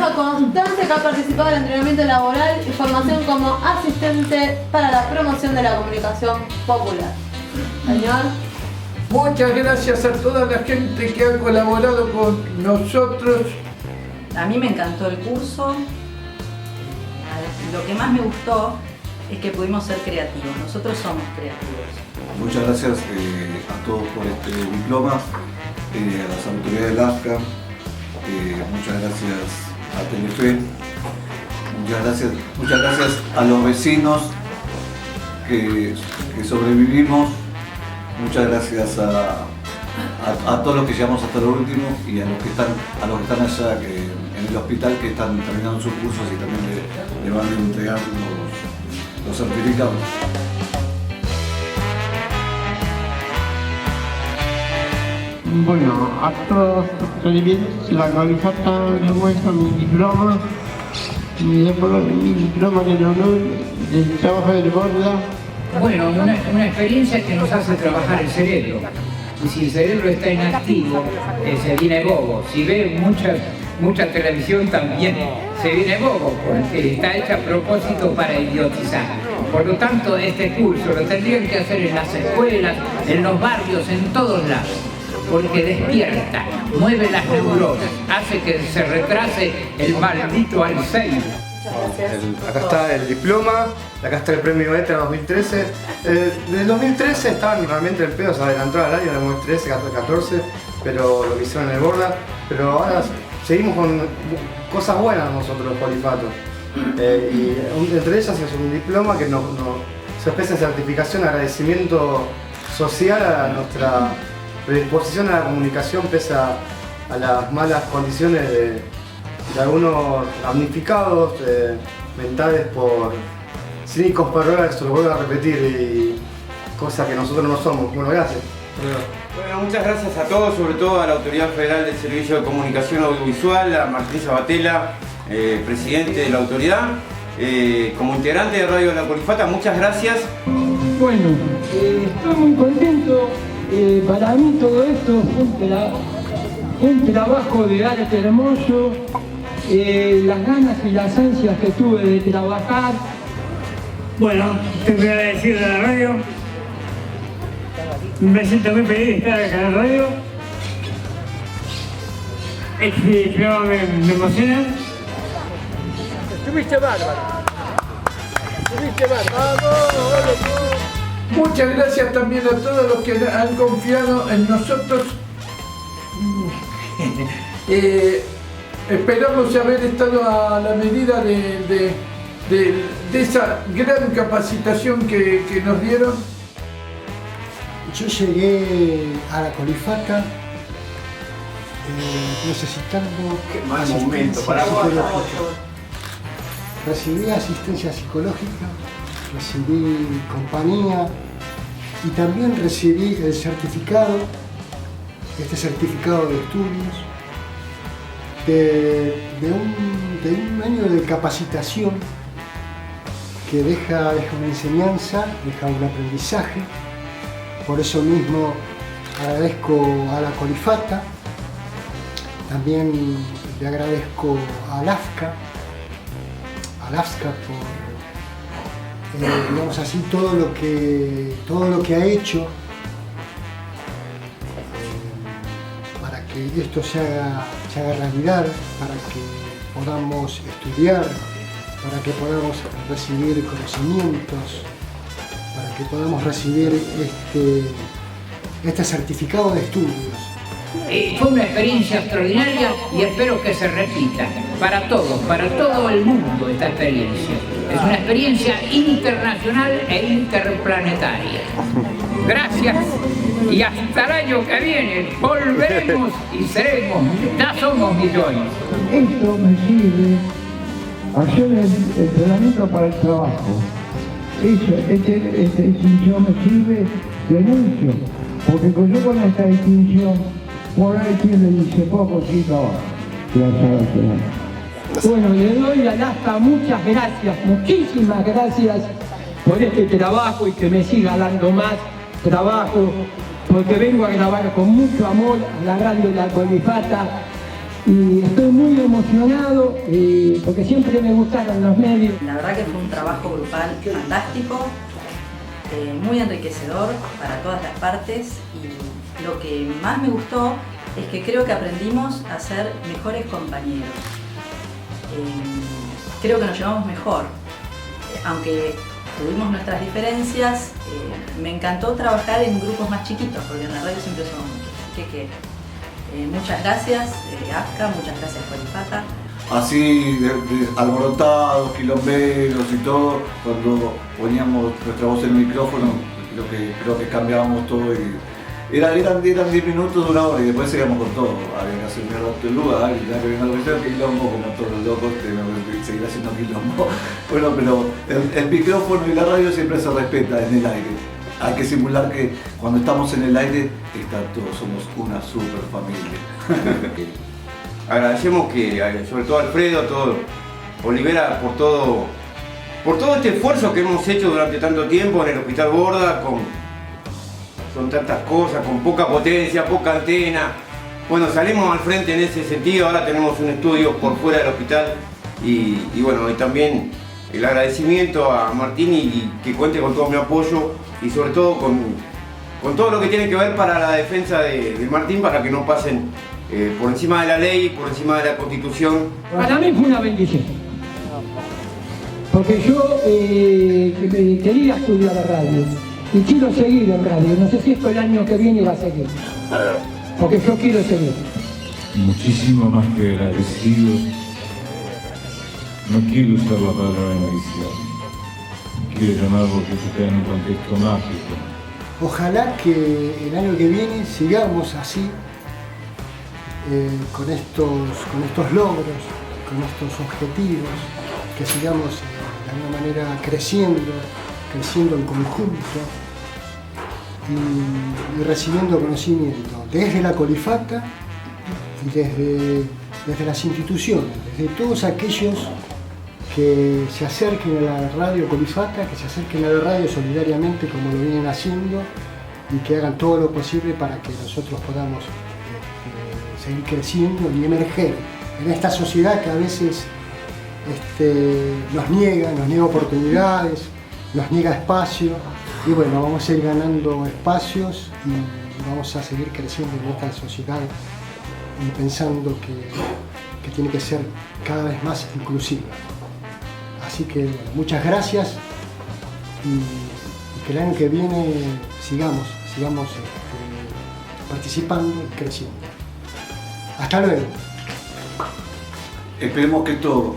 la constancia que ha participado en el entrenamiento laboral y formación como asistente para la promoción de la comunicación popular. Señor. Muchas gracias a toda la gente que ha colaborado con nosotros. A mí me encantó el curso. Lo que más me gustó es que pudimos ser creativos. Nosotros somos creativos. Muchas gracias a todos por este diploma, a las autoridades del AFCA, muchas gracias a Telefe, muchas gracias a los vecinos que sobrevivimos, muchas gracias a todos los que llegamos hasta lo último y a los que están allá en el hospital, que están terminando sus cursos y también le van a entregar los certificados. Bueno, a todos la Colifata le muestra mi diploma en honor del trabajo del Borda. Bueno, una experiencia que nos hace trabajar el cerebro. Y si el cerebro está inactivo, se viene bobo. Si ve mucha televisión también se viene bobo, porque está hecha a propósito para idiotizar. Por lo tanto, este curso lo tendrían que hacer en las escuelas, en los barrios, en todos lados. Porque despierta, mueve las neuronas, hace que se retrase el maldito Alzheimer. Acá está el diploma, acá está el premio ETA 2013. Desde el 2013 estaban realmente en pedo, se adelantó al año, en el 2013, 14, pero lo que hicieron en el Borda. Pero ahora seguimos con cosas buenas nosotros, los Colifatos. Y entre ellas es un diploma que se expresa en certificación, agradecimiento social a nuestra predisposición a la comunicación pese a las malas condiciones de algunos damnificados mentales por cínicos perversos, se lo vuelvo a repetir, y cosas que nosotros no somos. Bueno, gracias. Bueno, muchas gracias a todos, sobre todo a la Autoridad Federal del Servicio de Comunicación Audiovisual, a Martín Sabatella, presidente de la autoridad, como integrante de Radio La Colifata, muchas gracias. Bueno, estoy muy contento. Para mí todo esto fue un trabajo de arte hermoso, las ganas y las ansias que tuve de trabajar. Bueno, tengo que agradecer a la radio. Me siento muy feliz de estar acá en la radio. Este programa me emociona. Estuviste bárbaro. Muchas gracias también a todos los que han confiado en nosotros. Esperamos haber estado a la medida de esa gran capacitación que nos dieron. Yo llegué a la Colifata necesitando asistencia psicológica. Recibí asistencia psicológica, recibí compañía y también recibí el certificado, este certificado de estudios, de un año de capacitación que deja una enseñanza, deja un aprendizaje. Por eso mismo agradezco a la Colifata, también le agradezco al AFCA por digamos así, todo lo que ha hecho para que esto se haga realidad, para que podamos estudiar, para que podamos recibir conocimientos, para que podamos recibir este certificado de estudios. Fue una experiencia extraordinaria y espero que se repita para todos, para todo el mundo esta experiencia. Es una experiencia internacional e interplanetaria. Gracias y hasta el año que viene volveremos y seremos, ya somos millones. Esto me sirve hacer el entrenamiento para el trabajo. Esta distinción me sirve de mucho, porque yo con esta distinción por ahí quien le dice poco sí trabajo. Bueno, le doy al AFCA muchas gracias, muchísimas gracias por este trabajo y que me siga dando más trabajo, porque vengo a grabar con mucho amor a la radio de La Colifata y estoy muy emocionado porque siempre me gustaron los medios. La verdad que fue un trabajo grupal fantástico, muy enriquecedor para todas las partes, y lo que más me gustó es que creo que aprendimos a ser mejores compañeros. Creo que nos llevamos mejor, aunque tuvimos nuestras diferencias. Me encantó trabajar en grupos más chiquitos, porque en la radio siempre somos muchos. Así que muchas gracias ASCA, muchas gracias Colifata. Así de alborotados, quilomberos y todo, cuando poníamos nuestra voz en el micrófono, creo que cambiábamos todo y eran 10 minutos de una hora y después seguíamos con todo. Había que hacer mierda todo el lugar, y ya que vino el quilombo, como todos los locos, seguir haciendo quilombo. Bueno, pero el micrófono y la radio siempre se respeta en el aire. Hay que simular que cuando estamos en el aire, todos somos una super familia. Agradecemos sobre todo a Alfredo, a todo Olivera, por todo este esfuerzo que hemos hecho durante tanto tiempo en el Hospital Borda, con tantas cosas, con poca potencia, poca antena. Bueno, salimos al frente en ese sentido, ahora tenemos un estudio por fuera del hospital y bueno, y también el agradecimiento a Martín y que cuente con todo mi apoyo y sobre todo con todo lo que tiene que ver para la defensa de Martín, para que no pasen por encima de la ley, por encima de la Constitución. Para mí fue una bendición, porque yo quería estudiar la radio y quiero seguir en radio. No sé si esto el año que viene va a seguir, porque yo quiero seguir. Muchísimo más que agradecido. No quiero usar la palabra bendición, quiero llamarlo que se quede en un contexto mágico. Ojalá que el año que viene sigamos así, con estos logros, con estos objetivos, que sigamos de alguna manera creciendo en conjunto y recibiendo conocimiento desde la Colifata y desde las instituciones, desde todos aquellos que se acerquen a la radio Colifata, que se acerquen a la radio solidariamente como lo vienen haciendo y que hagan todo lo posible para que nosotros podamos seguir creciendo y emerger en esta sociedad que a veces nos niega oportunidades, nos niega espacio, y bueno, vamos a ir ganando espacios y vamos a seguir creciendo en esta sociedad y pensando que tiene que ser cada vez más inclusiva. Así que bueno, muchas gracias y que el año que viene sigamos participando y creciendo. Hasta luego. Esperemos que esto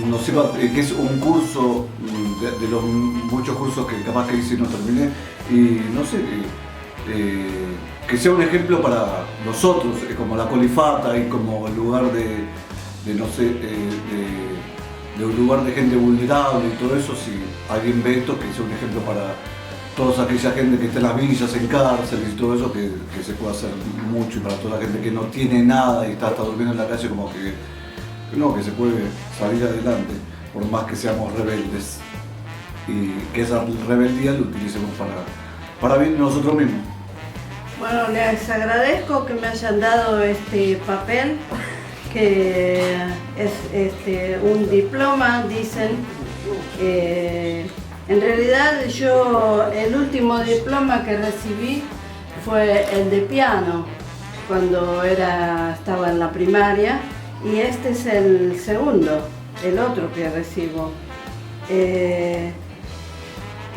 nos sirva, que es un curso de los muchos cursos que capaz que hice y no terminé, y no sé, que sea un ejemplo para nosotros, como la Colifata y como lugar de un lugar de gente vulnerable y todo eso. Si alguien ve esto, que sea un ejemplo para toda aquella gente que está en las villas, en cárceles y todo eso, que se puede hacer mucho, y para toda la gente que no tiene nada y está hasta durmiendo en la calle, como que se puede salir adelante, por más que seamos rebeldes, y que esa rebeldía lo utilicemos para bien de nosotros mismos. Bueno, les agradezco que me hayan dado este papel, que es un diploma, dicen. En realidad el último diploma que recibí fue el de piano, cuando estaba en la primaria, y este es el segundo, el otro que recibo.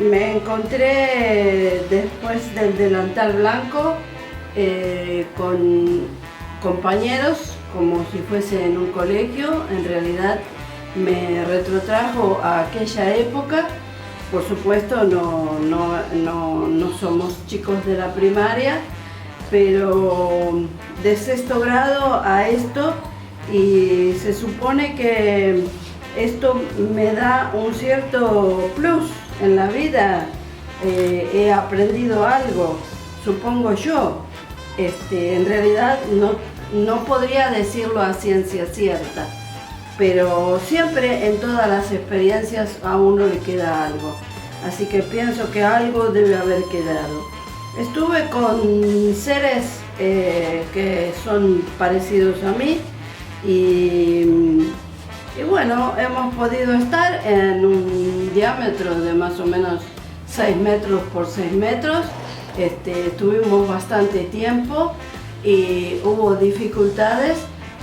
Me encontré después del delantal blanco con compañeros como si fuese en un colegio. En realidad me retrotrajo a aquella época. Por supuesto no somos chicos de la primaria, pero de sexto grado a esto, y se supone que esto me da un cierto plus en la vida. He aprendido algo, supongo yo. En realidad no podría decirlo a ciencia cierta, pero siempre en todas las experiencias a uno le queda algo. Así que pienso que algo debe haber quedado. Estuve con seres que son parecidos a mí y bueno, hemos podido estar en un diámetro de más o menos 6 metros por 6 metros. Tuvimos bastante tiempo y hubo dificultades,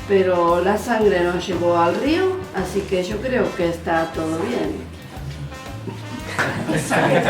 pero la sangre nos llevó al río, así que yo creo que está todo bien. Exacto.